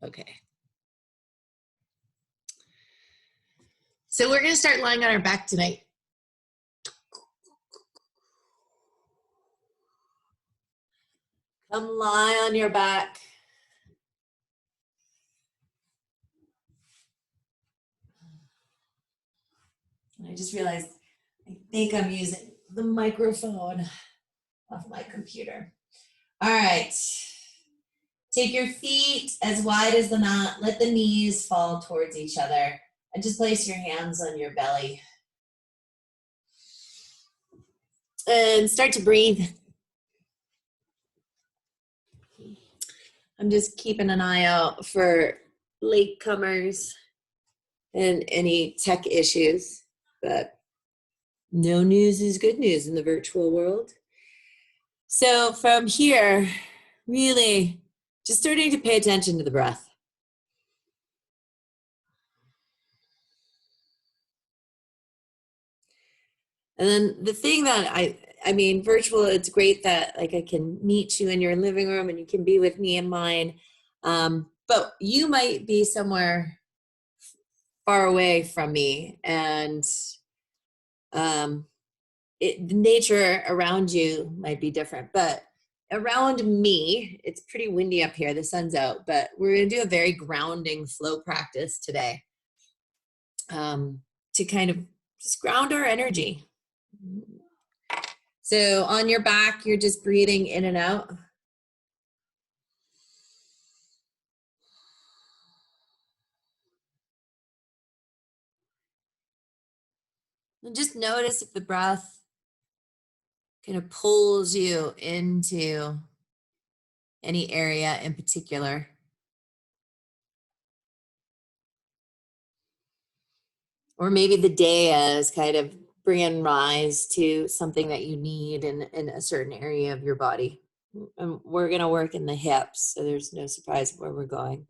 Okay. So we're going to start lying on our back tonight. Come lie on your back. I just realized I think I'm using the microphone off my computer. All right. Take your feet as wide as the mat. Let the knees fall towards each other. And just place your hands on your belly. And start to breathe. I'm just keeping an eye out for latecomers and any tech issues. But no news is good news in the virtual world. So from here, really just starting to pay attention to the breath. And then the thing that I mean, virtual, it's great that like I can meet you in your living room and you can be with me in mine. But you might be somewhere far away from me, and the nature around you might be different. But around me, it's pretty windy up here. The sun's out, but we're going to do a very grounding flow practice today to kind of just ground our energy. So on your back, you're just breathing in and out. And just notice if the breath kind of pulls you into any area in particular. Or maybe the day is kind of bringing rise to something that you need in a certain area of your body. And we're going to work in the hips, so there's no surprise where we're going.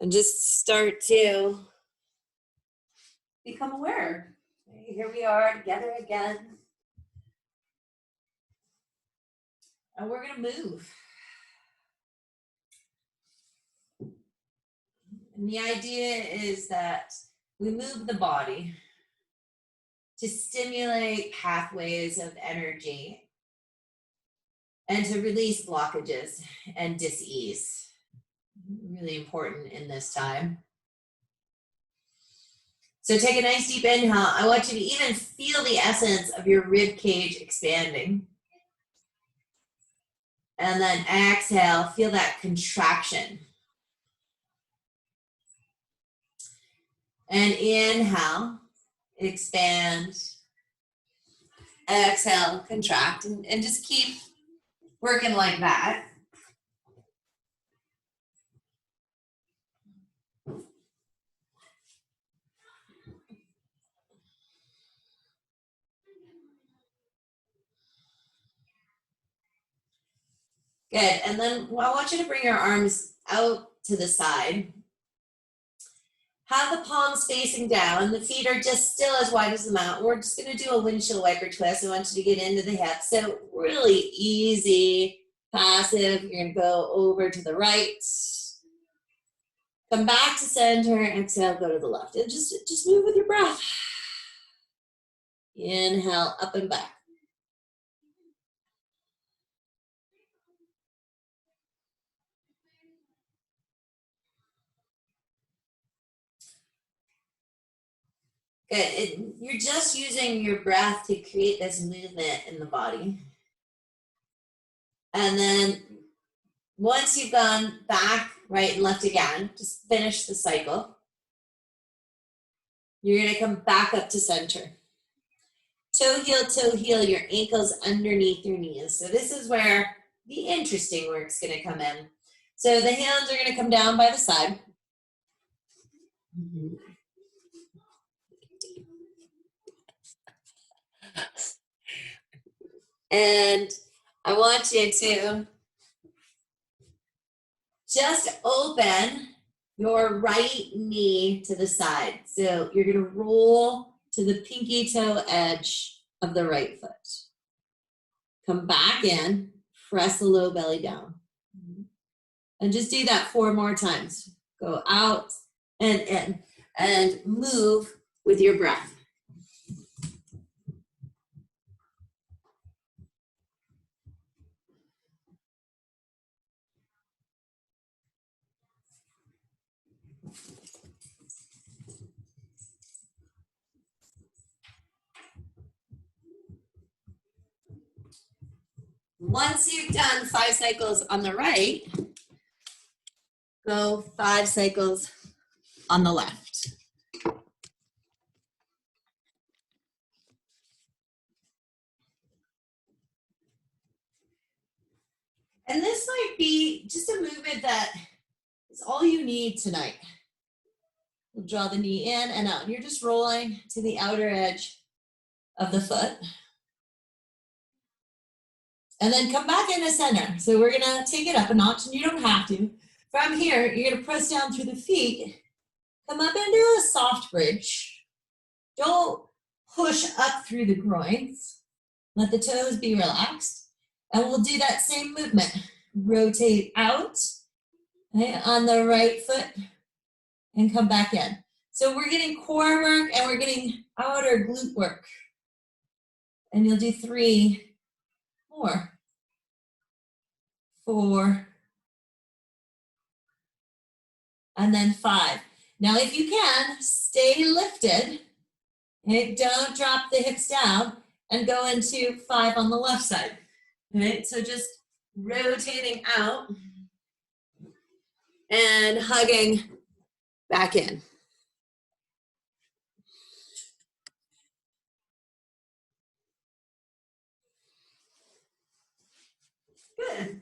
And just start to become aware. Here we are together again. And we're going to move. And the idea is that we move the body to stimulate pathways of energy and to release blockages and dis-ease. Really important in this time. So take a nice deep inhale. I want you to even feel the essence of your rib cage expanding. And then exhale, feel that contraction. And inhale, expand. Exhale, contract, and just keep working like that. Good, and then I want you to bring your arms out to the side. Have the palms facing down. The feet are just still as wide as the mat. We're just going to do a windshield wiper twist. I want you to get into the hips. So really easy, passive. You're going to go over to the right. Come back to center. Exhale, go to the left. And just move with your breath. Inhale, up and back. Good. You're just using your breath to create this movement in the body. And then once you've gone back, right, and left again, just finish the cycle. You're going to come back up to center. Toe heel, your ankles underneath your knees. So this is where the interesting work's going to come in. So the hands are going to come down by the side. And I want you to just open your right knee to the side. So you're going to roll to the pinky toe edge of the right foot. Come back in, press the low belly down. And just do that 4 more times. Go out and in and move with your breath. Once you've done 5 cycles on the right, go 5 cycles on the left. And this might be just a movement that is all you need tonight. We'll draw the knee in and out. You're just rolling to the outer edge of the foot. And then come back into center. So we're gonna take it up a notch, and you don't have to. From here, you're gonna press down through the feet, come up into a soft bridge. Don't push up through the groins. Let the toes be relaxed. And we'll do that same movement. Rotate out, okay, on the right foot and come back in. So we're getting core work and we're getting outer glute work. And you'll do 3 more. 4, and then 5. Now, if you can, stay lifted. Okay, don't drop the hips down and go into 5 on the left side. Okay, so just rotating out and hugging back in. Good.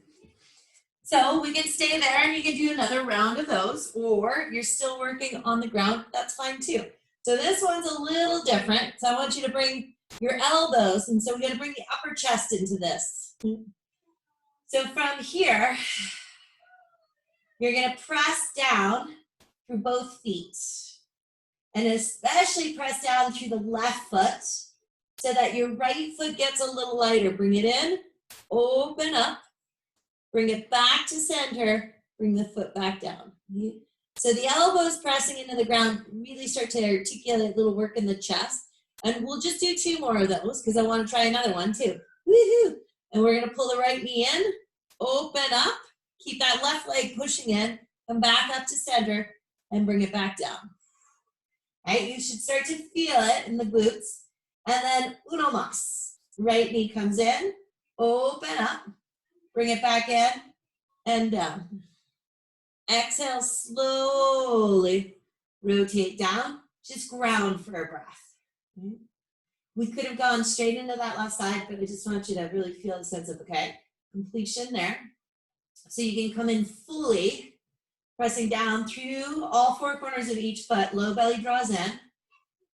So we can stay there and you can do another round of those, or you're still working on the ground, that's fine too. So this one's a little different. So I want you to bring your elbows, and so we're gonna bring the upper chest into this. So from here, you're gonna press down through both feet, and especially press down through the left foot so that your right foot gets a little lighter. Bring it in, open up, bring it back to center, bring the foot back down. So the elbows pressing into the ground, really start to articulate a little work in the chest. And we'll just do 2 more of those because I want to try another one too. Woohoo! And we're gonna pull the right knee in, open up, keep that left leg pushing in, come back up to center and bring it back down. Right, you should start to feel it in the glutes. And then uno mas. Right knee comes in, open up, bring it back in and down. Exhale, slowly rotate down, just ground for a breath. Okay. We could have gone straight into that left side, but I just want you to really feel a sense of, okay, completion there. So you can come in fully, pressing down through all 4 corners of each foot, low belly draws in,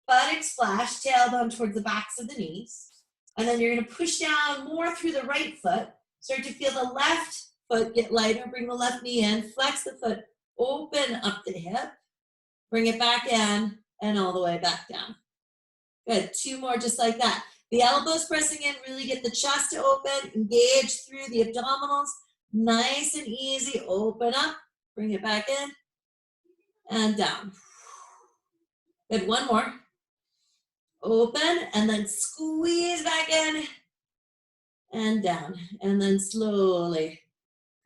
buttock splash, tailbone towards the backs of the knees. And then you're gonna push down more through the right foot, start to feel the left foot get lighter, bring the left knee in, flex the foot, open up the hip, bring it back in, and all the way back down. Good, 2 more just like that. The elbows pressing in, really get the chest to open, engage through the abdominals, nice and easy, open up, bring it back in, and down. Good, 1 more. Open, and then squeeze back in, and down, and then slowly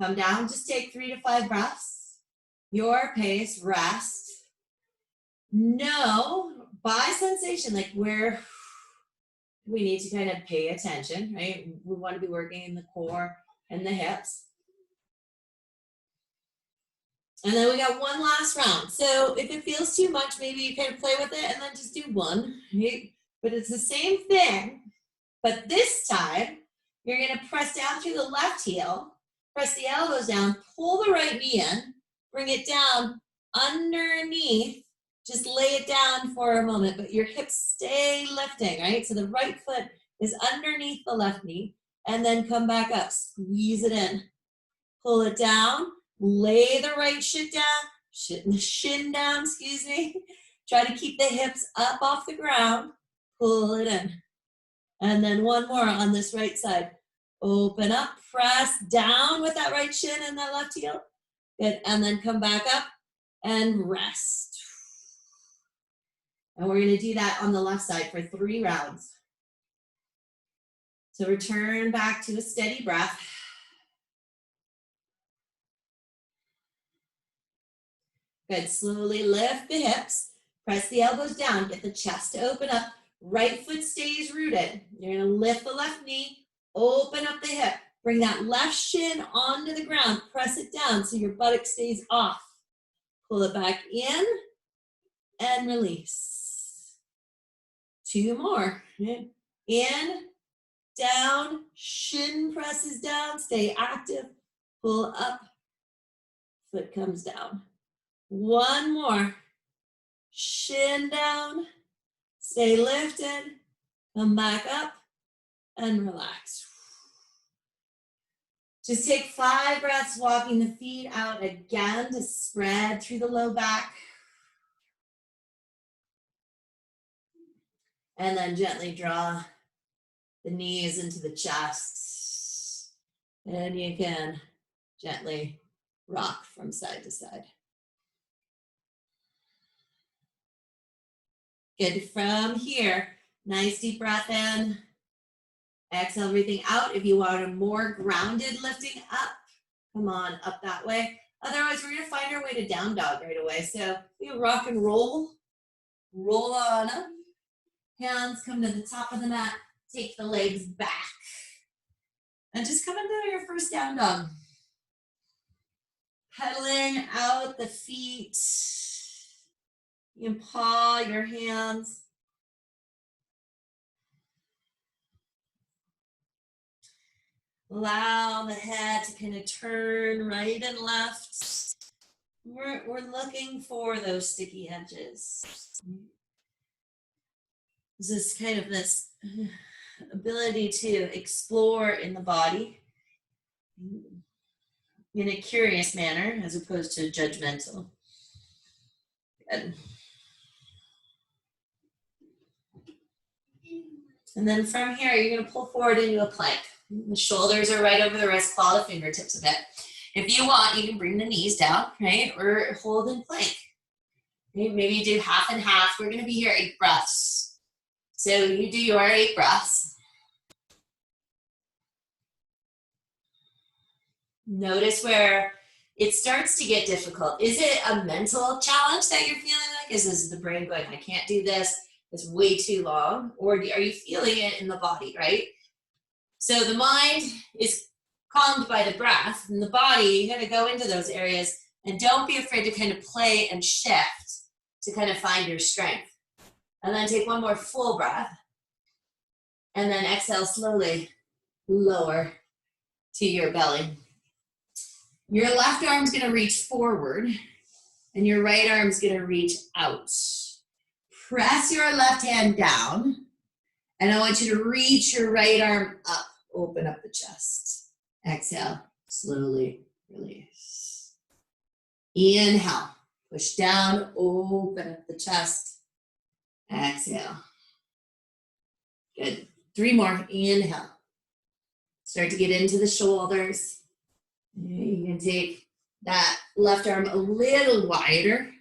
come down. Just take 3 to 5 breaths. Your pace, rest. Know by sensation, like where we need to kind of pay attention, right? We want to be working in the core and the hips. And then we got 1 last round. So if it feels too much, maybe you kind of play with it and then just do 1, right? But it's the same thing, but this time you're gonna press down through the left heel, press the elbows down, pull the right knee in, bring it down underneath, just lay it down for a moment, but your hips stay lifting, right? So the right foot is underneath the left knee, and then come back up, squeeze it in, pull it down, lay the right shin down, excuse me. Try to keep the hips up off the ground, pull it in. And then 1 more on this right side. Open up, press down with that right shin and that left heel. Good, and then come back up and rest. And we're gonna do that on the left side for 3 rounds. So return back to a steady breath. Good, slowly lift the hips, press the elbows down, get the chest to open up, right foot stays rooted. You're gonna lift the left knee, open up the hip, bring that left shin onto the ground, press it down so your buttock stays off. Pull it back in and release. 2 more. In, down, shin presses down, stay active, pull up, foot comes down. 1 more. Shin down, stay lifted, come back up, and relax. Just take 5 breaths, walking the feet out again to spread through the low back. And then gently draw the knees into the chest. And you can gently rock from side to side. Good, from here, nice deep breath in. Exhale, breathing out. If you want a more grounded lifting up, come on up that way. Otherwise, we're gonna find our way to down dog right away. So you rock and roll on up. Hands come to the top of the mat, take the legs back. And just come into your first down dog. Pedaling out the feet. You can paw your hands. Allow the head to kind of turn right and left. We're looking for those sticky edges. This is kind of this ability to explore in the body in a curious manner as opposed to judgmental. Good. And then from here, you're going to pull forward into a plank. The shoulders are right over the wrist, claw the fingertips a bit. If you want, you can bring the knees down, right? Or hold in plank. Okay, maybe you do half and half. We're going to be here 8 breaths. So you do your 8 breaths. Notice where it starts to get difficult. Is it a mental challenge that you're feeling like? Is this the brain going, I can't do this, it's way too long? Or are you feeling it in the body, right? So the mind is calmed by the breath, and the body, you gotta go into those areas, and don't be afraid to kind of play and shift to kind of find your strength. And then take 1 more full breath, and then exhale slowly, lower to your belly. Your left arm's gonna reach forward, and your right arm's gonna reach out. Press your left hand down, and I want you to reach your right arm up. Open up the chest. Exhale, slowly release. Inhale, push down, open up the chest. Exhale. Good. 3 more. Inhale. Start to get into the shoulders. You can take that left arm a little wider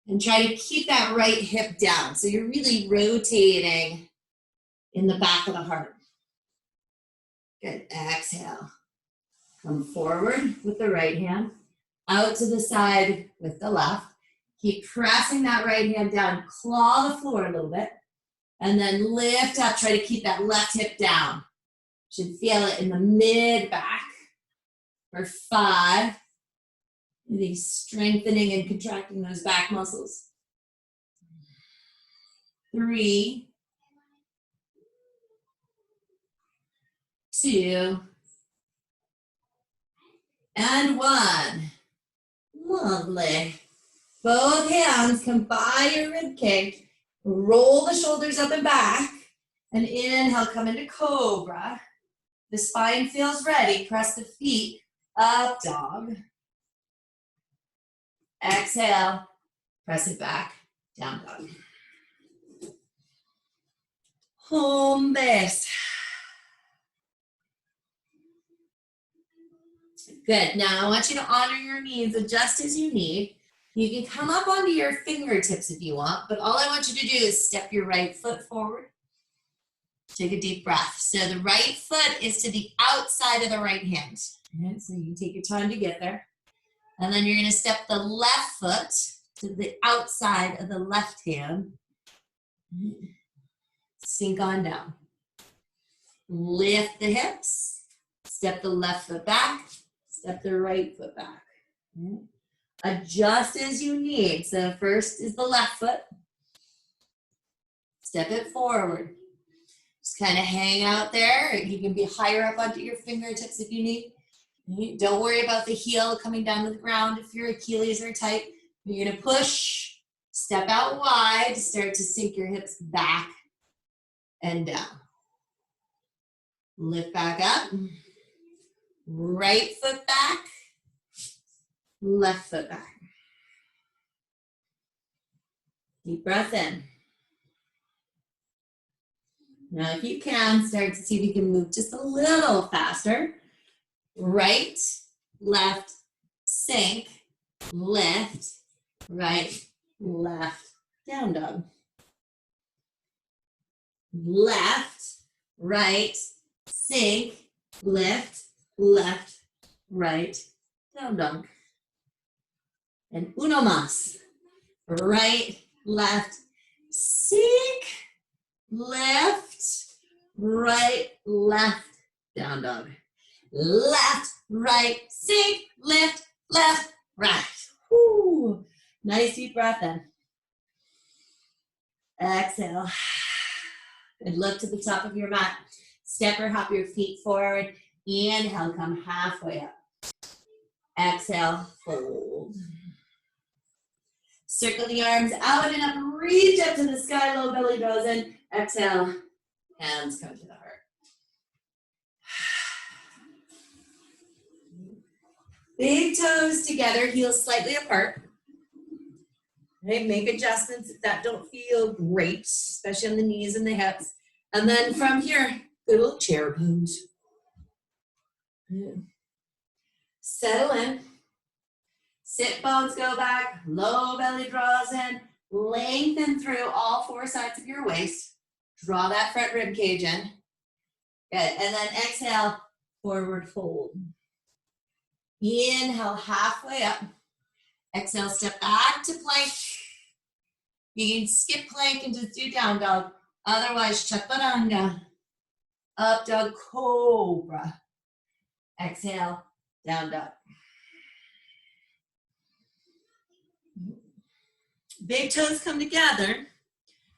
and try to keep that right hip down. So you're really rotating in the back of the heart. Good. Exhale. Come forward with the right hand, out to the side with the left. Keep pressing that right hand down, claw the floor a little bit, and then lift up. Try to keep that left hip down. Should feel it in the mid back. For 5, really strengthening and contracting those back muscles. 3, 2, and 1. Lovely. Both hands come by your rib cage. Roll the shoulders up and back. And inhale, come into cobra. The spine feels ready. Press the feet up dog. Exhale, press it back, down dog. Home base. Good. Now I want you to honor your knees, adjust as you need. You can come up onto your fingertips if you want, but all I want you to do is step your right foot forward. Take a deep breath. So the right foot is to the outside of the right hand. Right, so you take your time to get there. And then you're going to step the left foot to the outside of the left hand. Sink on down. Lift the hips. Step the left foot back. Step the right foot back. Adjust as you need. So first is the left foot. Step it forward. Just kind of hang out there. You can be higher up onto your fingertips if you need. Don't worry about the heel coming down to the ground if your Achilles are tight. You're going to push, step out wide, start to sink your hips back and down. Lift back up. Right foot back. Left foot back. Deep breath in. Now, if you can, start to see if you can move just a little faster. Right, left, sink, lift, right, left, down dog. Left, right, sink, lift, left, right, down dog. And uno más. Right, left, sink, lift, right, left, down dog. Left, right, sink, lift, left, right. Woo. Nice deep breath in. Exhale. And look to the top of your mat. Step or hop your feet forward. Inhale, come halfway up. Exhale, fold. Circle the arms out and up, reach up to the sky, low belly draws in. Exhale, hands come to the heart. Big toes together, heels slightly apart. Okay, make adjustments if that don't feel great, especially on the knees and the hips. And then from here, good little chair pose. Settle in. Sit bones go back, low belly draws in, lengthen through all four sides of your waist. Draw that front rib cage in. Good, and then exhale, forward fold. Inhale, halfway up. Exhale, step back to plank. You can skip plank and just do down dog. Otherwise, chaturanga. Up dog, cobra. Exhale, down dog. Big toes come together.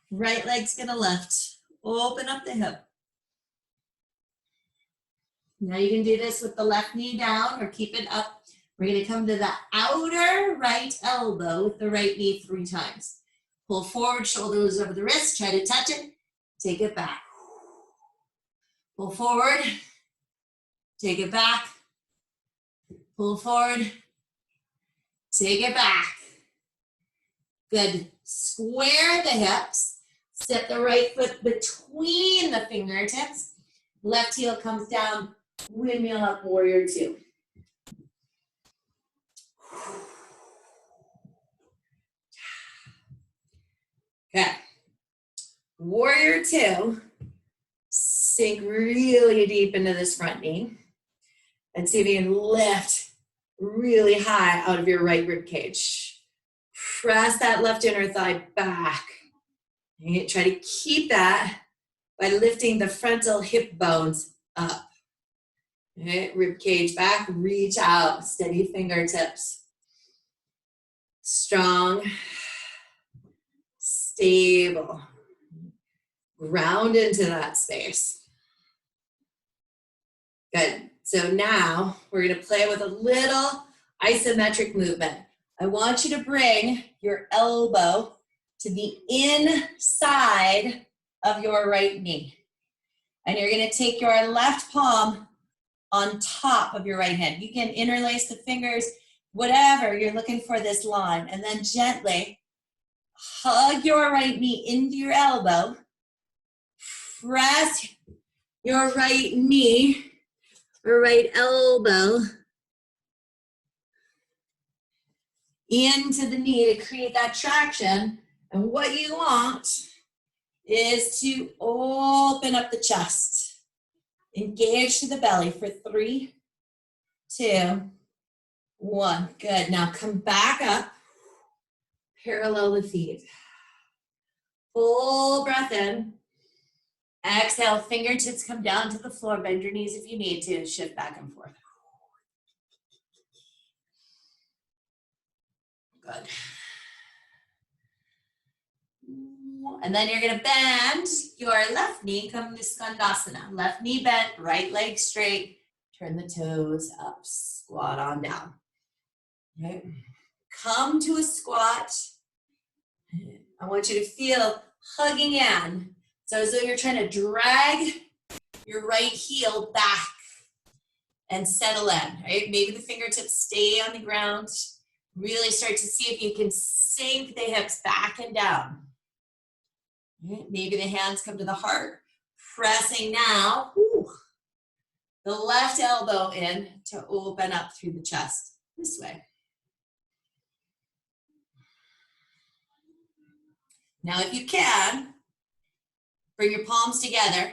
Right leg's gonna lift. Open up the hip. Now you can do this with the left knee down or keep it up. We're gonna come to the outer right elbow with the right knee 3 times. Pull forward, shoulders over the wrist, try to touch it, take it back. Pull forward, take it back. Pull forward, take it back. Good. Square the hips. Step the right foot between the fingertips. Left heel comes down. Windmill up, warrior 2. Okay. Warrior 2. Sink really deep into this front knee. And see if you can lift really high out of your right rib cage. Press that left inner thigh back. And try to keep that by lifting the frontal hip bones up. Okay, rib cage back, reach out, steady fingertips. Strong, stable. Ground into that space. Good. So now we're going to play with a little isometric movement. I want you to bring your elbow to the inside of your right knee. And you're going to take your left palm on top of your right hand. You can interlace the fingers, whatever you're looking for this line. And then gently hug your right knee into your elbow. Press your right knee or right elbow into the knee to create that traction. And what you want is to open up the chest. Engage to the belly for 3, 2, 1. Good. Now come back up. Parallel the feet. Full breath in. Exhale, fingertips come down to the floor. Bend your knees if you need to. Shift back and forth. Good. And then you're going to bend your left knee, come to Skandasana. Left knee bent, right leg straight. Turn the toes up, squat on down. Okay. Come to a squat. I want you to feel hugging in. So as though you're trying to drag your right heel back and settle in, right? Maybe the fingertips stay on the ground. Really start to see if you can sink the hips back and down. Maybe the hands come to the heart. Pressing now, the left elbow in to open up through the chest this way. Now, if you can, bring your palms together.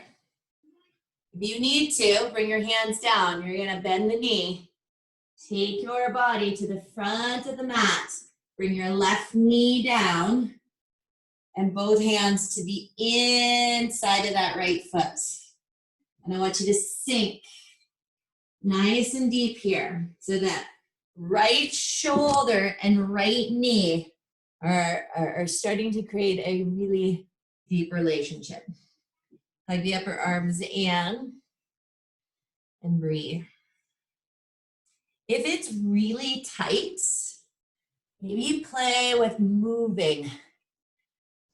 If you need to, bring your hands down. You're going to bend the knee. Take your body to the front of the mat. Bring your left knee down and both hands to the inside of that right foot. And I want you to sink nice and deep here so that right shoulder and right knee are starting to create a really deep relationship. Hug the upper arms in and breathe. If it's really tight, maybe play with moving.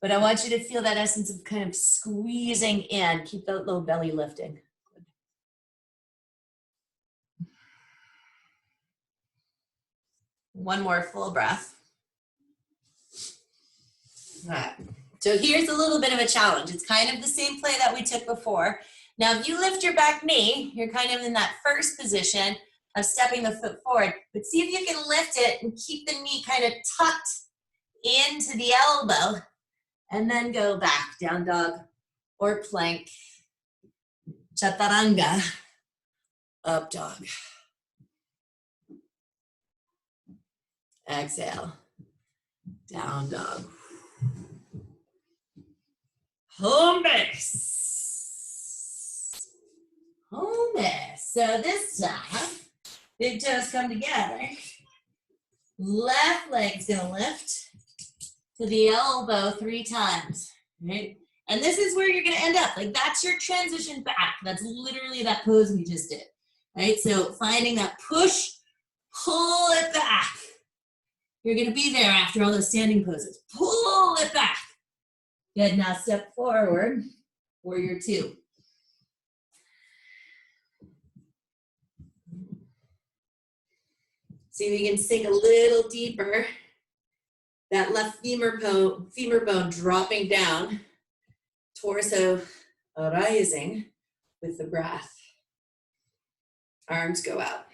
But I want you to feel that essence of kind of squeezing in. Keep that low belly lifting. One more full breath. All right. So here's a little bit of a challenge. It's kind of the same play that we took before. Now, if you lift your back knee, you're kind of in that first position of stepping the foot forward. But see if you can lift it and keep the knee kind of tucked into the elbow. And then go back, down dog or plank, chaturanga, up dog. Exhale, down dog. Home base. Home base. So this time, big toes come together. Left leg's gonna lift to the elbow 3 times, right? And this is where you're gonna end up. Like that's your transition back. That's literally that pose we just did, right? So finding that push, pull it back. You're gonna be there after all those standing poses. Pull it back. Good, now step forward, warrior 2. See if you can sink a little deeper. That left femur bone dropping down, torso rising with the breath. Arms go out.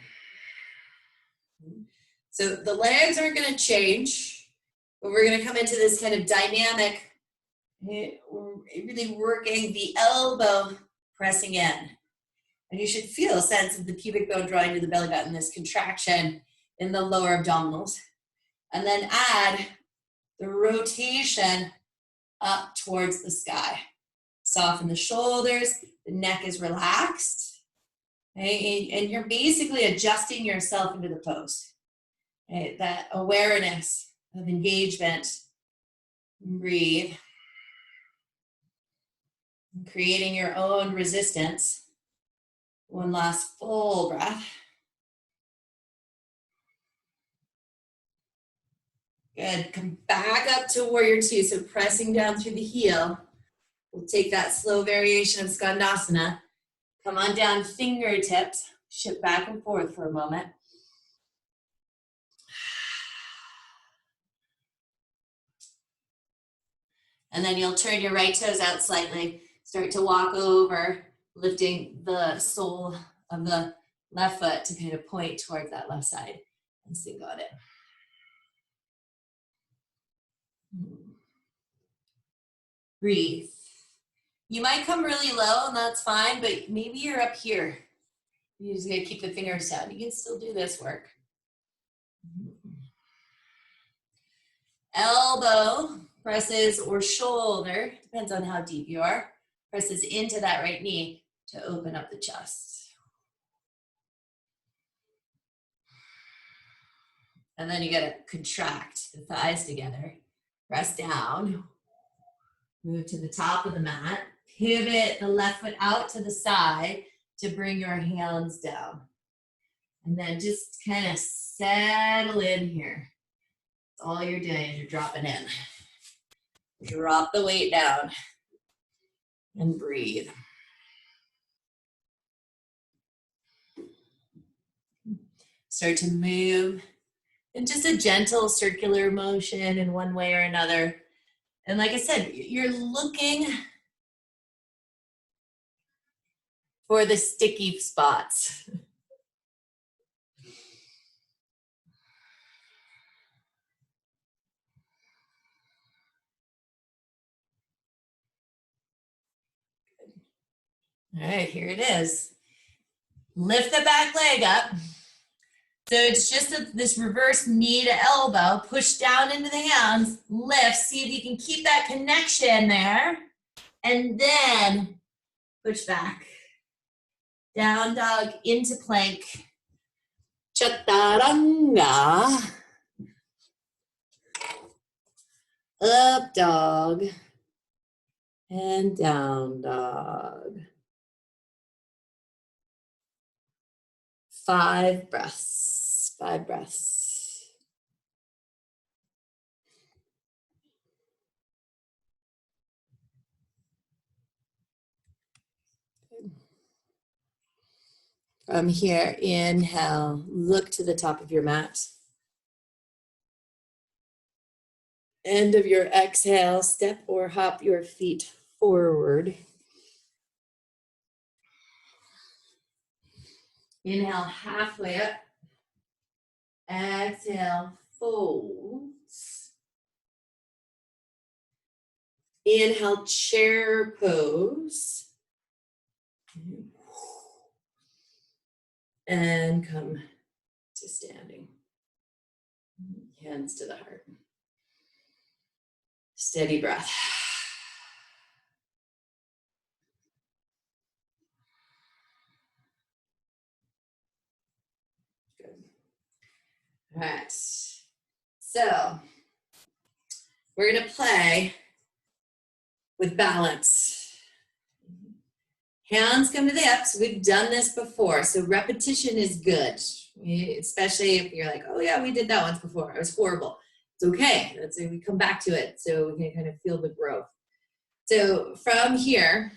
So the legs aren't going to change, but we're going to come into this kind of dynamic, really working the elbow pressing in. And you should feel a sense of the pubic bone drawing to the belly button, this contraction in the lower abdominals. And then add the rotation up towards the sky. Soften the shoulders, the neck is relaxed. Okay? And you're basically adjusting yourself into the pose. Okay? That awareness of engagement. Breathe. And creating your own resistance. One last full breath. Good, come back up to warrior 2, so pressing down through the heel. We'll take that slow variation of Skandasana. Come on down, fingertips, shift back and forth for a moment. And then you'll turn your right toes out slightly, start to walk over, lifting the sole of the left foot to kind of point towards that left side and sink on it. Breathe. You might come really low and that's fine, but maybe you're up here. You're just gonna keep the fingers down. You can still do this work. Elbow presses or shoulder, depends on how deep you are, presses into that right knee to open up the chest. And then you gotta contract the thighs together. Press down. Move to the top of the mat. Pivot the left foot out to the side to bring your hands down. And then just kind of settle in here. All you're doing is you're dropping in. Drop the weight down and breathe. Start to move in just a gentle circular motion in one way or another. And like I said, you're looking for the sticky spots. All right, here it is. Lift the back leg up. So it's just this reverse knee to elbow, push down into the hands, lift, see if you can keep that connection there, and then push back. Down dog into plank. Chaturanga. Up dog. And down dog. 5 breaths, 5 breaths. From here, inhale, look to the top of your mat. End of your exhale, step or hop your feet forward. Inhale, halfway up. Exhale, folds. Inhale, chair pose. And come to standing. Hands to the heart. Steady breath. Good. All right. So we're going to play with balance. Hands come to the hips. We've done this before, so repetition is good, especially if you're like, oh yeah, we did that once before. It was horrible. It's okay. We come back to it so we can kind of feel the growth. So from here,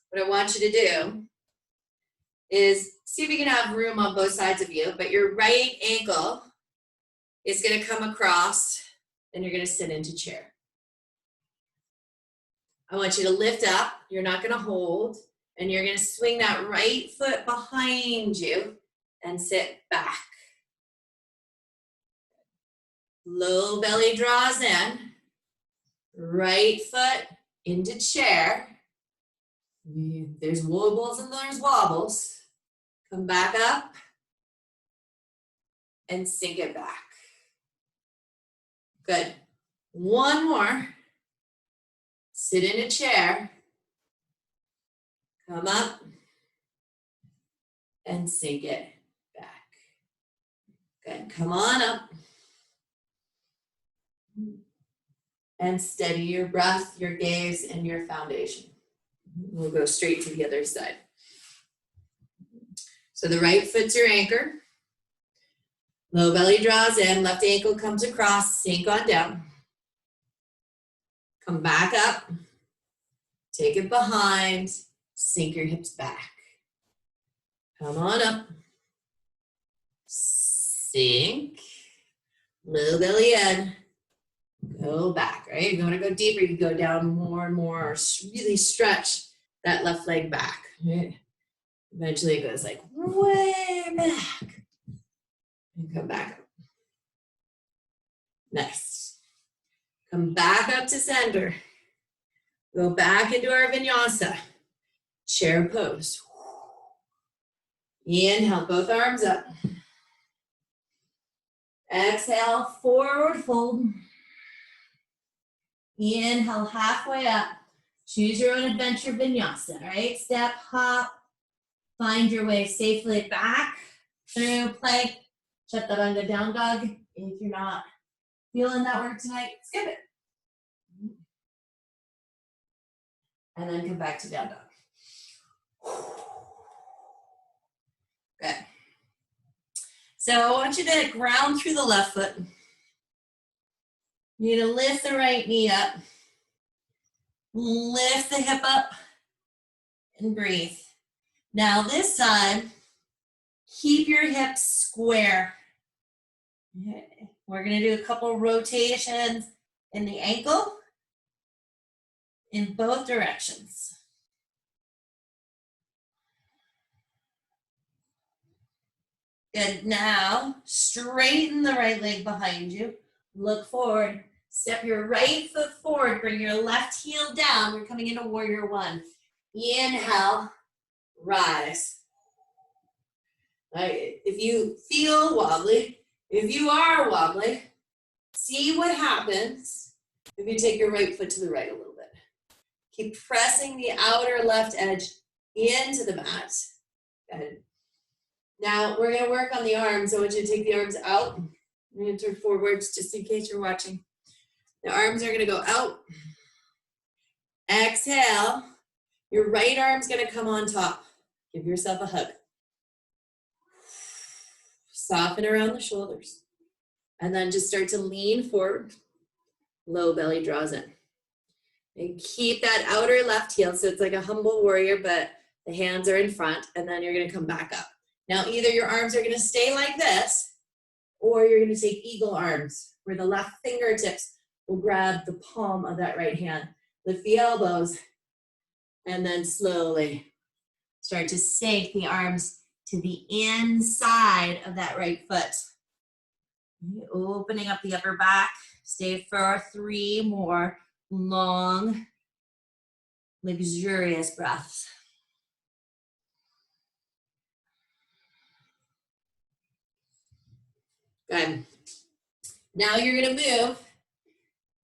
what I want you to do is see if you can have room on both sides of you, but your right ankle is going to come across and you're going to sit into chair. I want you to lift up, you're not going to hold, and you're going to swing that right foot behind you and sit back. Low belly draws in, right foot into chair. There's wobbles and there's wobbles. Come back up and sink it back. Good. One more. Sit in a chair, come up, and sink it back. Good, come on up. And steady your breath, your gaze, and your foundation. We'll go straight to the other side. So the right foot's your anchor. Low belly draws in, left ankle comes across, sink on down. Come back up, take it behind, sink your hips back. Come on up, sink, low belly in, go back, right? If you wanna go deeper, you can go down more and more, or really stretch that left leg back, right? Eventually it goes like way back, and come back up. Next. Come back up to center. Go back into our vinyasa. Chair pose. Inhale, both arms up. Exhale, forward fold. Inhale, halfway up. Choose your own adventure vinyasa, right? Step, hop, find your way safely back through plank. Chaturanga down dog. If you're not feeling that work tonight, skip it. And then come back to down dog. Good. So I want you to ground through the left foot. You need to lift the right knee up. Lift the hip up and breathe. Now this side, keep your hips square. Okay. We're gonna do a couple rotations in the ankle in both directions. Good, now straighten the right leg behind you. Look forward, step your right foot forward, bring your left heel down. We're coming into warrior one. Inhale, rise. Right. If you feel wobbly, if you are wobbly, see what happens if you take your right foot to the right a little bit. Keep pressing the outer left edge into the mat. Good. Now we're going to work on the arms. I want you to take the arms out. I'm going to turn forwards just in case you're watching. The arms are going to go out. Exhale. Your right arm's going to come on top. Give yourself a hug. Soften around the shoulders. And then just start to lean forward. Low belly draws in. And keep that outer left heel. So it's like a humble warrior, but the hands are in front. And then you're going to come back up. Now, either your arms are going to stay like this, or you're going to take eagle arms, where the left fingertips will grab the palm of that right hand. Lift the elbows, and then slowly start to sink the arms to the inside of that right foot. Opening up the upper back. Stay for 3 more long, luxurious breaths. Good. Now you're going to move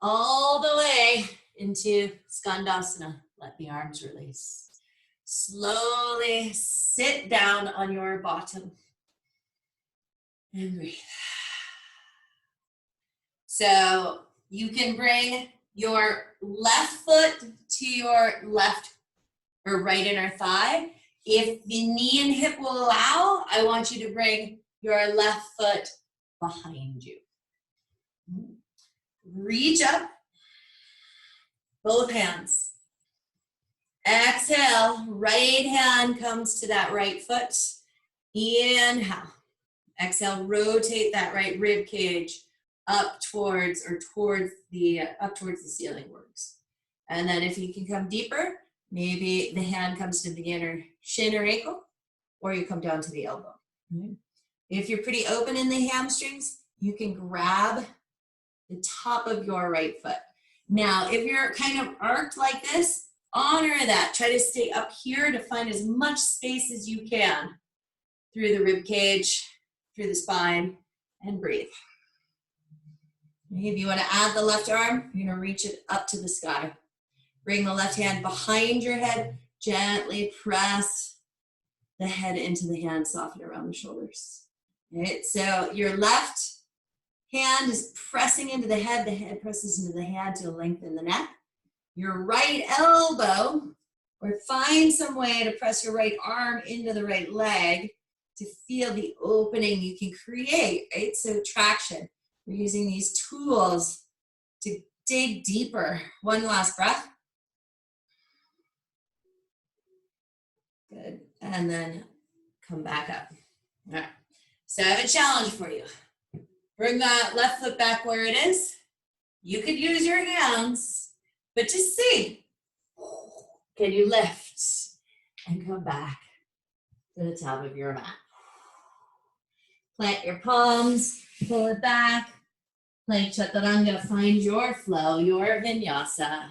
all the way into Skandasana. Let the arms release. Slowly sit down on your bottom and breathe. So you can bring your left foot to your left or right inner thigh. If the knee and hip will allow, I want you to bring your left foot behind you. Reach up, both hands. Exhale, right hand comes to that right foot. Inhale. Exhale, rotate that right rib cage up towards the ceiling works. And then if you can come deeper, maybe the hand comes to the inner shin or ankle, or you come down to the elbow. If you're pretty open in the hamstrings, you can grab the top of your right foot. Now, if you're kind of arched like this, honor that. Try to stay up here to find as much space as you can through the rib cage, through the spine, and breathe. If you want to add the left arm, you're going to reach it up to the sky. Bring the left hand behind your head. Gently press the head into the hand, soften around the shoulders. Right, so your left hand is pressing into the head presses into the hand to lengthen the neck. Your right elbow, or find some way to press your right arm into the right leg to feel the opening you can create, right? So traction. We're using these tools to dig deeper. One last breath. Good, and then come back up. All right, so I have a challenge for you. Bring that left foot back where it is. You could use your hands, but just see. Can you lift and come back to the top of your mat? Plant your palms, pull it back, plank chaturanga, find your flow, your vinyasa,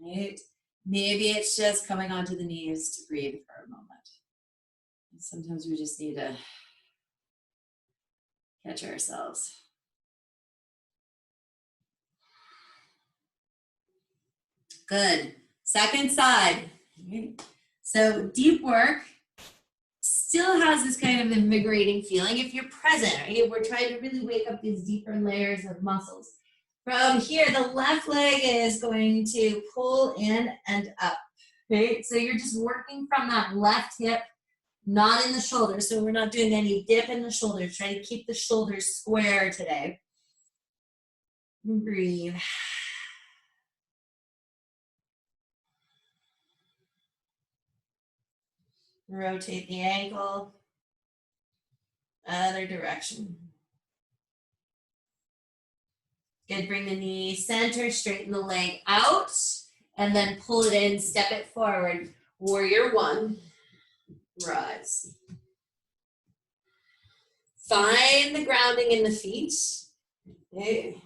right? Maybe it's just coming onto the knees to breathe for a moment. Sometimes we just need to catch ourselves. Good. Second side. So deep work still has this kind of invigorating feeling if you're present, right? We're trying to really wake up these deeper layers of muscles. From here, the left leg is going to pull in and up, right? So you're just working from that left hip, not in the shoulders. So we're not doing any dip in the shoulders. Try to keep the shoulders square today. Breathe. Rotate the ankle. Other direction. Good, bring the knee center, straighten the leg out, and then pull it in, step it forward. Warrior one, rise. Find the grounding in the feet. Okay.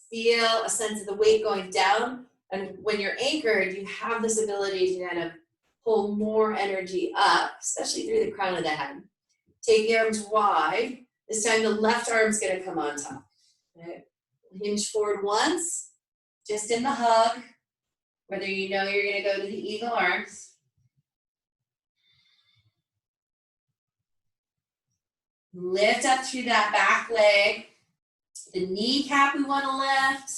Feel a sense of the weight going down, and when you're anchored, you have this ability to kind of pull more energy up, especially through the crown of the head. Take the arms wide. This time the left arm's gonna come on top. Okay. Hinge forward once, just in the hug, whether you know you're gonna go to the eagle arms. Lift up through that back leg. The kneecap we wanna lift.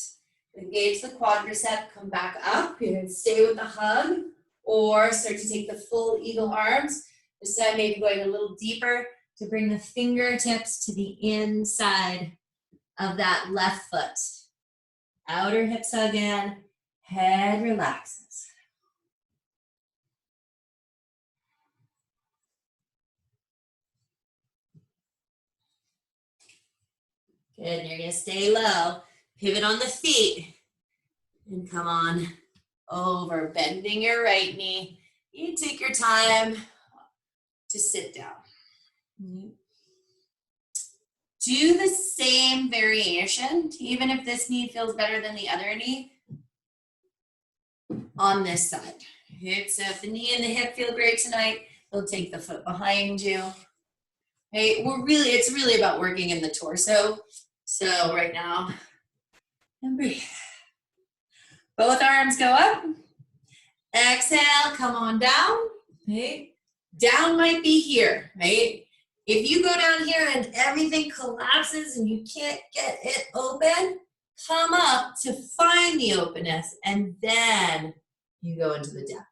Engage the quadricep, come back up. You can stay with the hug or start to take the full eagle arms. This time maybe going a little deeper to bring the fingertips to the inside of that left foot. Outer hips hug in, head relaxes. Good, and you're gonna stay low. Pivot on the feet and come on over, bending your right knee. You take your time to sit down. Do the same variation, even if this knee feels better than the other knee, on this side. Okay, so if the knee and the hip feel great tonight, they'll take the foot behind you. Okay, it's really about working in the torso. So right now, and breathe. Both arms go up. Exhale, come on down. Okay. Down might be here, right? If you go down here and everything collapses and you can't get it open, come up to find the openness and then you go into the depth.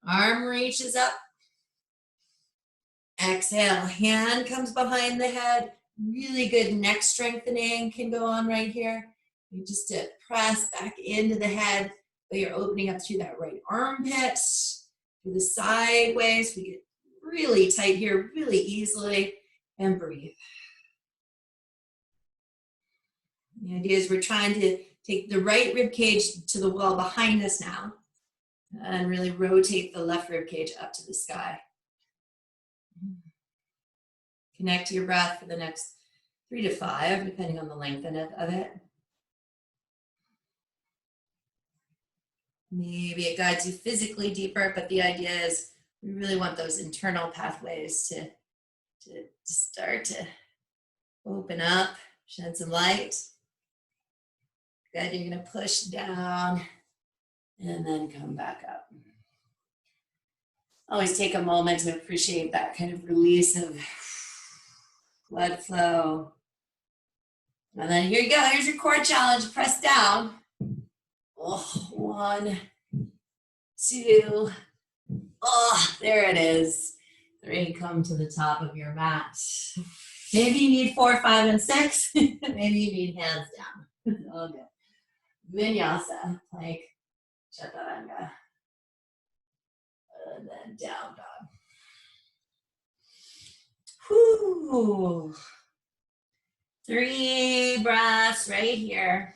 Arm reaches up. Exhale, hand comes behind the head. Really good neck strengthening can go on right here. You just to press back into the head, but you're opening up through that right armpit, through the sideways. We get really tight here, really easily, and breathe. The idea is we're trying to take the right rib cage to the wall behind us now, and really rotate the left rib cage up to the sky. Connect to your breath for the next 3 to 5, depending on the length of it. Maybe it guides you physically deeper, but the idea is we really want those internal pathways to start to open up, shed some light. Good, you're gonna push down and then come back up. Always take a moment to appreciate that kind of release of blood flow. And then here you go, here's your core challenge, press down. Oh, 1, 2, oh, there it is. 3, come to the top of your mat. Maybe you need 4, 5, and 6. Maybe you need hands down. Okay. Vinyasa, plank chaturanga. And then down dog. Whew. 3 breaths right here.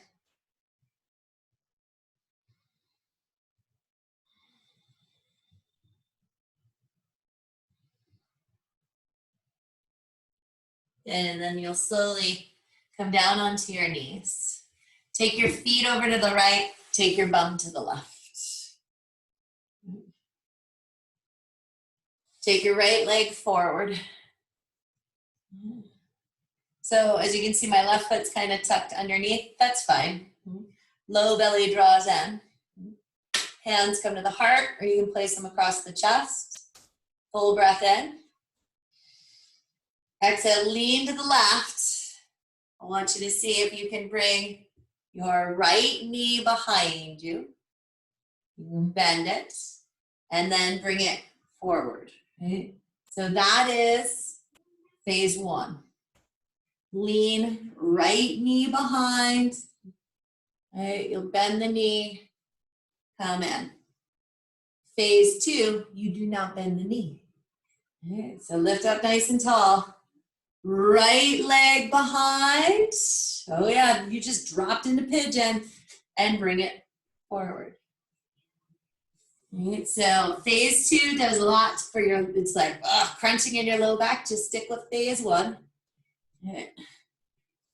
And then you'll slowly Come down onto your knees. Take your feet over to the right, take your bum to the left. Take your right leg forward. So as you can see, my left foot's kind of tucked underneath. That's fine. Low belly draws in. Hands come to the heart, or you can place them across the chest. Full breath in. Exhale, lean to the left. I want you to see if you can bring your right knee behind you. You can bend it and then bring it forward. Right? So that is phase one. Lean right knee behind. Right? You'll bend the knee, come in. Phase two, you do not bend the knee. Right? So lift up nice and tall. Right leg behind. Oh yeah, you just dropped into pigeon and bring it forward. All right, so phase two does a lot for your, it's like crunching in your low back. Just stick with phase one. All right.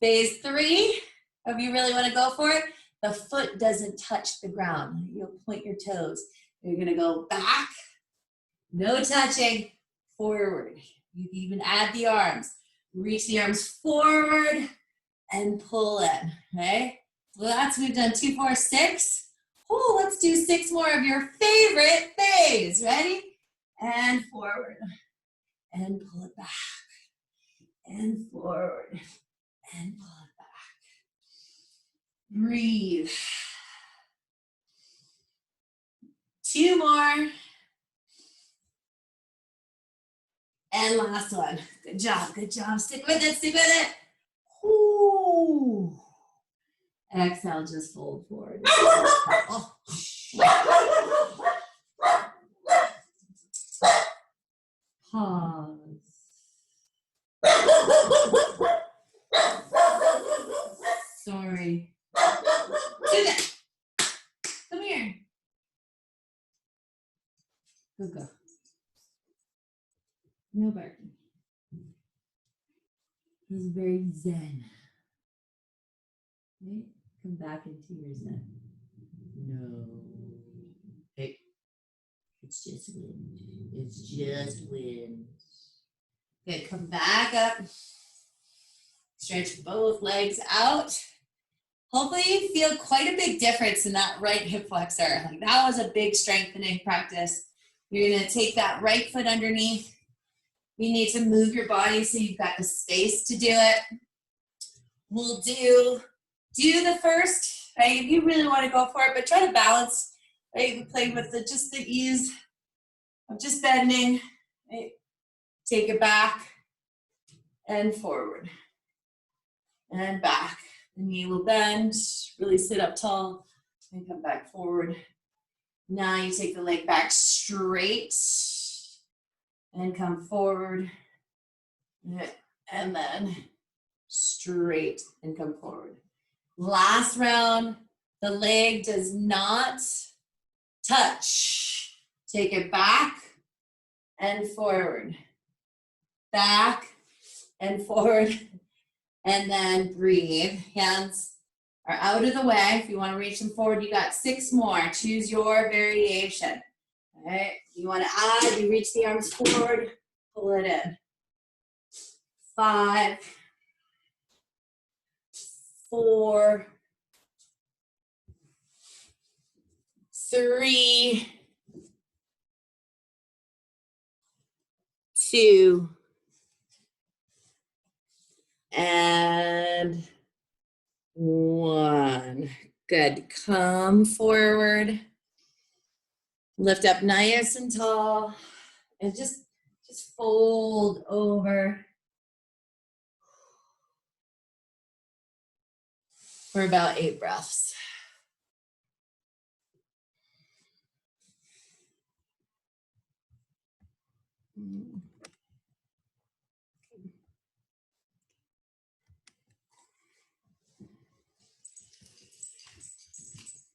Phase three, if you really want to go for it, the foot doesn't touch the ground. You'll point your toes. You're going to go back, no touching, forward. You can even add the arms. Reach the arms forward and pull in, okay? Well, we've done 2, 4, 6. Oh, let's do 6 more of your favorite phase. Ready? And forward. And pull it back. And forward. And pull it back. Breathe. 2 more. And last one. Good job, good job. Stick with it, stick with it. Ooh. Exhale, just fold forward. Oh. Pause. Sorry. Susan, come here. Good girl. No barking. He's very zen. Okay. Come back into your zen. No. Hey. It's just wind. It's just wind. Good. Come back up. Stretch both legs out. Hopefully you feel quite a big difference in that right hip flexor. Like that was a big strengthening practice. You're going to take that right foot underneath. You need to move your body so you've got the space to do it. We'll do the first, right? If you really want to go for it, but try to balance, right? Play with just the ease of just bending, right? Take it back and forward and back. The knee will bend, really sit up tall and come back forward. Now you take the leg back straight and come forward and then straight and come forward. Last round, the leg does not touch. Take it back and forward. Back and forward. And then breathe. Hands are out of the way. If you want to reach them forward, you got 6 more. Choose your variation. All right. You want to add, you reach the arms forward, pull it in. 5, 4, 3, 2, and 1. Good. Come forward. Lift up nice and tall. And just fold over for about 8 breaths.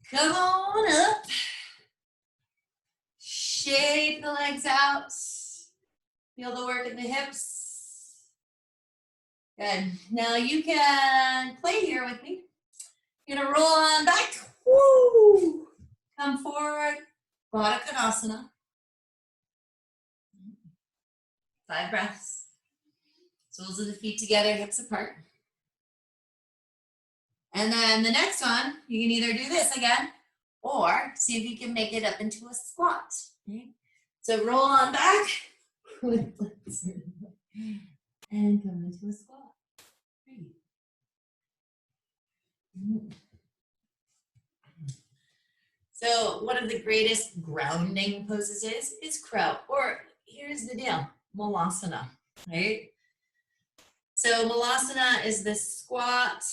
Come on up. Shake the legs out. Feel the work in the hips. Good. Now you can play here with me. You're gonna roll on back. Woo! Come forward. Baddha Konasana. 5 breaths. Soles of the feet together, hips apart. And then the next one, you can either do this again or see if you can make it up into a squat. Okay? So roll on back and come into a squat. So one of the greatest grounding poses is crow, or here's the deal, Malasana, right? So Malasana is the squat.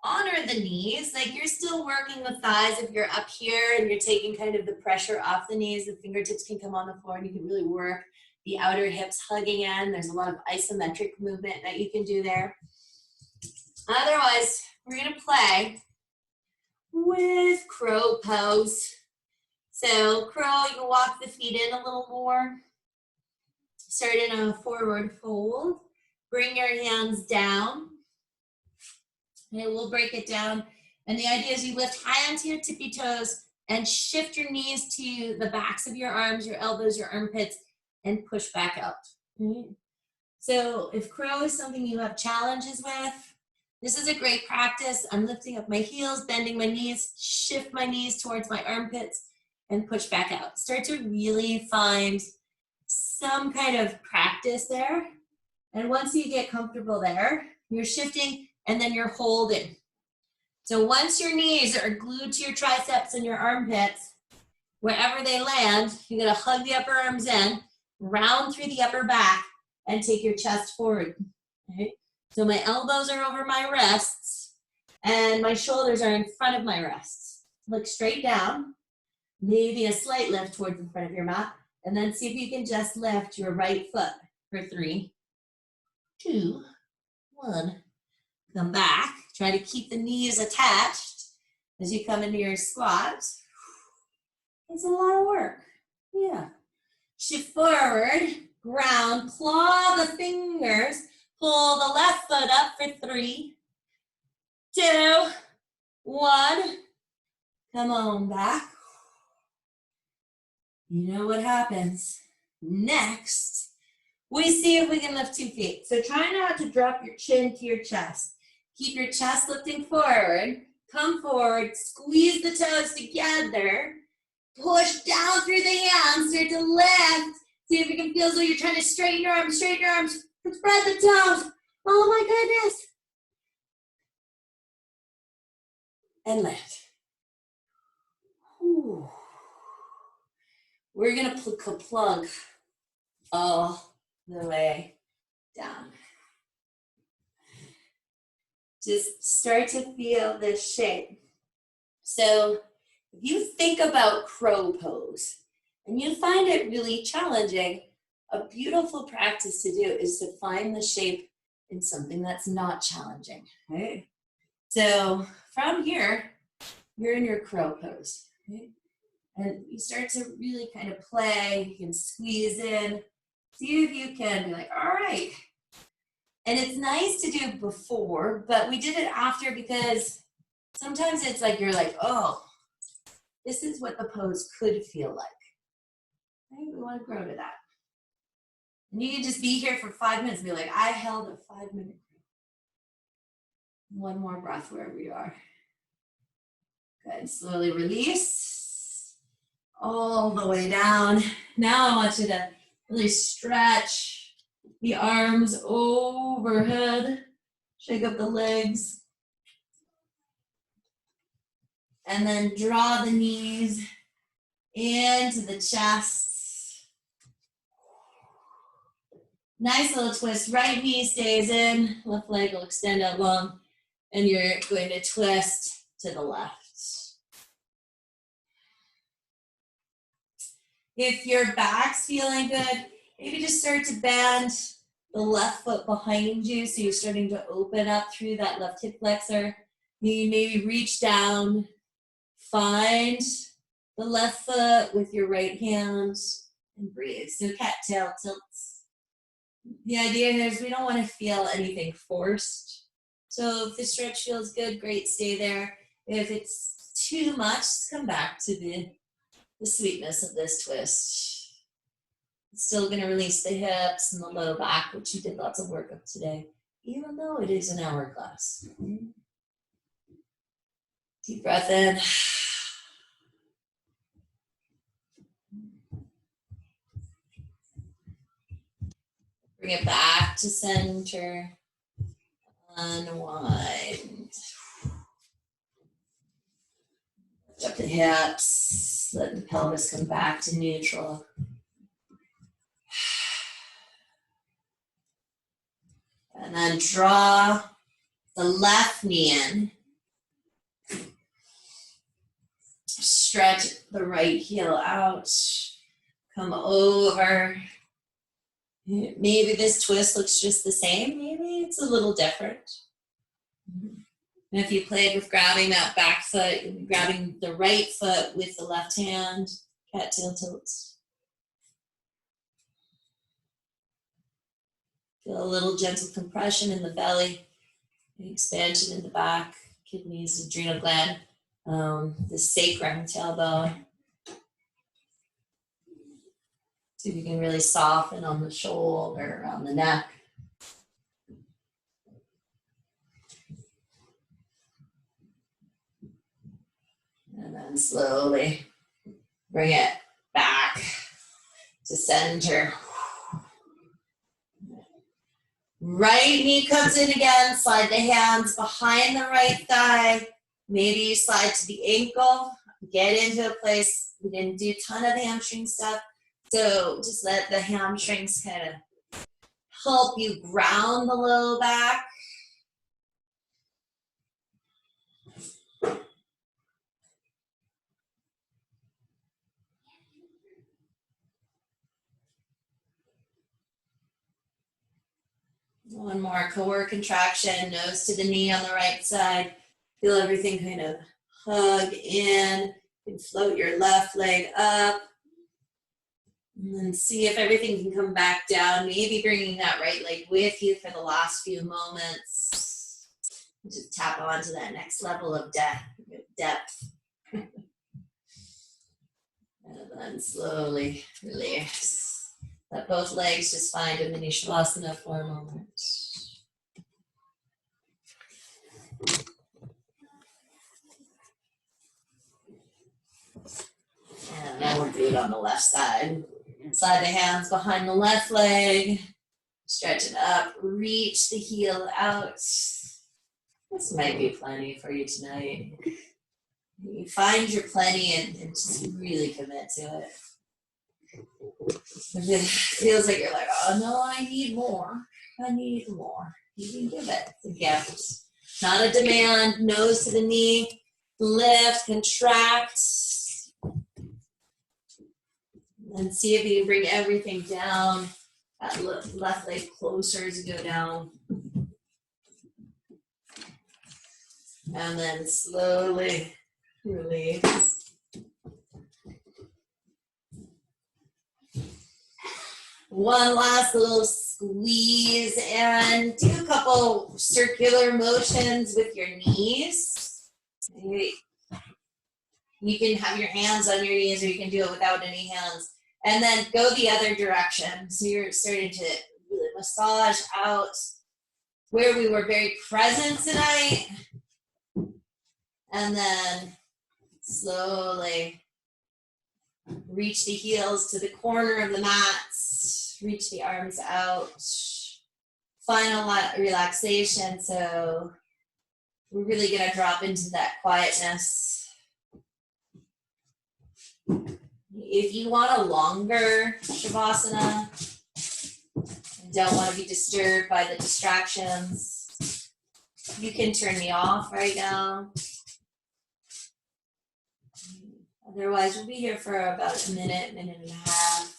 Honor the knees, like you're still working the thighs. If you're up here and you're taking kind of the pressure off the knees, the fingertips can come on the floor and you can really work the outer hips hugging in. There's a lot of isometric movement that you can do there. Otherwise, we're gonna play with crow pose. So crow, you can walk the feet in a little more. Start in a forward fold. Bring your hands down. Okay, we'll break it down. And the idea is you lift high onto your tippy toes and shift your knees to the backs of your arms, your elbows, your armpits, and push back out. Okay. So if crow is something you have challenges with, this is a great practice. I'm lifting up my heels, bending my knees, shift my knees towards my armpits, and push back out. Start to really find some kind of practice there. And once you get comfortable there, you're shifting and then you're holding. So once your knees are glued to your triceps and your armpits, wherever they land, you're gonna hug the upper arms in, round through the upper back, and take your chest forward. Okay? So my elbows are over my wrists, and my shoulders are in front of my wrists. Look straight down, maybe a slight lift towards the front of your mat, and then see if you can just lift your right foot for 3, 2, 1. Come back. Try to keep the knees attached as you come into your squat. It's a lot of work. Yeah. Shift forward, ground, claw the fingers, pull the left foot up for 3, 2, 1. Come on back. You know what happens. Next, we see if we can lift 2 feet. So try not to drop your chin to your chest. Keep your chest lifting forward. Come forward, squeeze the toes together. Push down through the hands, start to lift. See if you can feel as though you're trying to straighten your arms, spread the toes. Oh my goodness. And lift. Whew. We're gonna plug all the way down. Just start to feel this shape. So if you think about crow pose and you find it really challenging, a beautiful practice to do is to find the shape in something that's not challenging, right? So from here, you're in your crow pose, right? And you start to really kind of play, you can squeeze in, see if you can be like, all right. And it's nice to do before, but we did it after because sometimes it's like, you're like, oh, this is what the pose could feel like. Right? We want to grow to that. And you can just be here for 5 minutes and be like, I held a 5-minute. One more breath wherever you are. Good, slowly release. All the way down. Now I want you to really stretch the arms overhead. Shake up the legs. And then draw the knees into the chest. Nice little twist. Right knee stays in. Left leg will extend out long. And you're going to twist to the left. If your back's feeling good, maybe just start to bend the left foot behind you. So you're starting to open up through that left hip flexor. You maybe reach down, find the left foot with your right hand and breathe. So cattail tilts. The idea here is we don't want to feel anything forced. So if the stretch feels good, great, stay there. If it's too much, just come back to the sweetness of this twist. It's still going to release the hips and the low back, which you did lots of work of today, even though it is an hour class. Deep breath in. Bring it back to center. Unwind. Lift up the hips. Let the pelvis come back to neutral. And then draw the left knee in. Stretch the right heel out. Come over. Maybe this twist looks just the same. Maybe it's a little different. And if you played with grabbing that back foot, grabbing the right foot with the left hand, cat-tail tilts. Feel a little gentle compression in the belly, expansion in the back, kidneys, adrenal gland, the sacrum, tailbone. See if you can really soften on the shoulder, on the neck. And then slowly bring it back to center. Right knee comes in again, slide the hands behind the right thigh. Maybe you slide to the ankle, get into a place. We didn't do a ton of hamstring stuff. So just let the hamstrings kind of help you ground the low back. One more, core contraction, nose to the knee on the right side. Feel everything kind of hug in. You can float your left leg up. And then see if everything can come back down. Maybe bringing that right leg with you for the last few moments. Just tap onto that next level of depth. And then slowly release. Let both legs just find a mini shavasana for a moment. And then we'll do it on the left side. Slide the hands behind the left leg. Stretch it up. Reach the heel out. This might be plenty for you tonight. You find your plenty and just really commit to it. If it feels like you're like, oh no, I need more. I need more. You can give it. It's a gift. Not a demand. Nose to the knee. Lift, contract. And see if you can bring everything down. That left leg closer as you go down. And then slowly release. One last little squeeze and do a couple circular motions with your knees. You can have your hands on your knees or you can do it without any hands. And then go the other direction. So you're starting to really massage out where we were very present tonight. And then slowly reach the heels to the corner of the mats. Reach the arms out. Final relaxation. So we're really going to drop into that quietness. If you want a longer shavasana and don't want to be disturbed by the distractions, you can turn me off right now. Otherwise, we'll be here for about a minute and a half.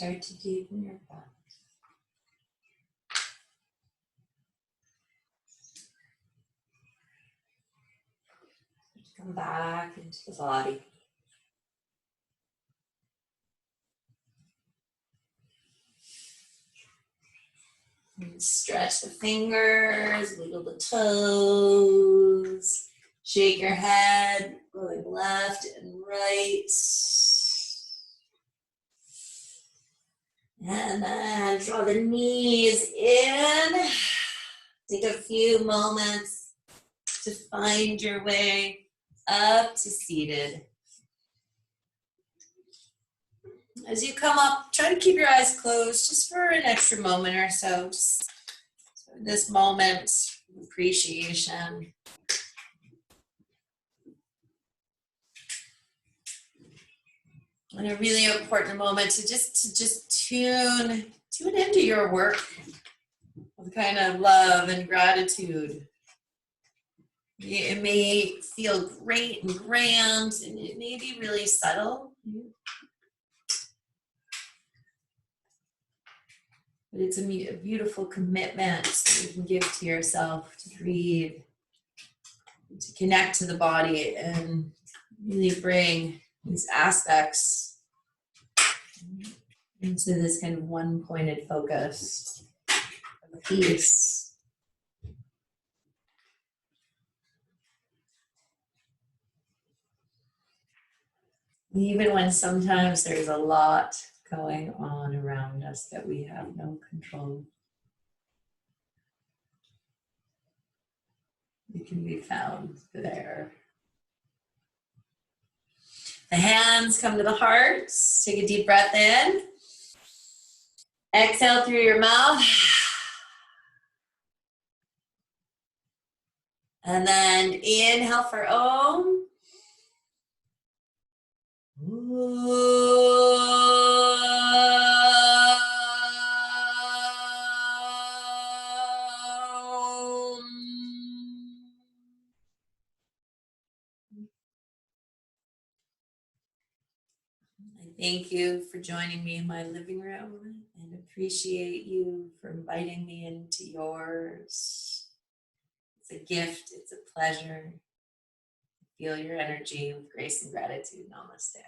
start to deepen your breath. Come back into the body. And stretch the fingers, wiggle the toes, shake your head, going left and right. And then draw the knees in. Take a few moments to find your way up to seated. As you come up, try to keep your eyes closed just for an extra moment or so. Just this moment of appreciation. And a really important moment to just tune into your work with kind of love and gratitude. It may feel great and grand, and it may be really subtle. But it's a beautiful commitment that you can give to yourself to breathe, to connect to the body, and really bring these aspects into this kind of one-pointed focus of peace. Even when sometimes there's a lot going on around us that we have no control, it can be found there. The hands come to the heart. Take a deep breath in. Exhale through your mouth. And then inhale for Om. Thank you for joining me in my living room, and appreciate you for inviting me into yours. It's a gift, it's a pleasure. Feel your energy with grace and gratitude. Namaste.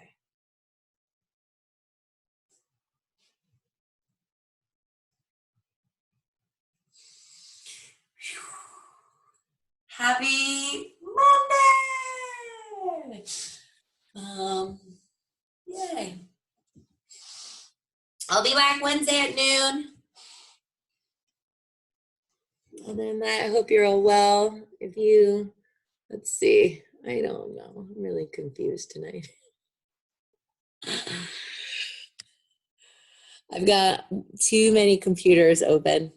Happy Monday! Yay. I'll be back Wednesday at noon. Other than that, I hope you're all well. If you, let's see, I don't know. I'm really confused tonight. I've got too many computers open.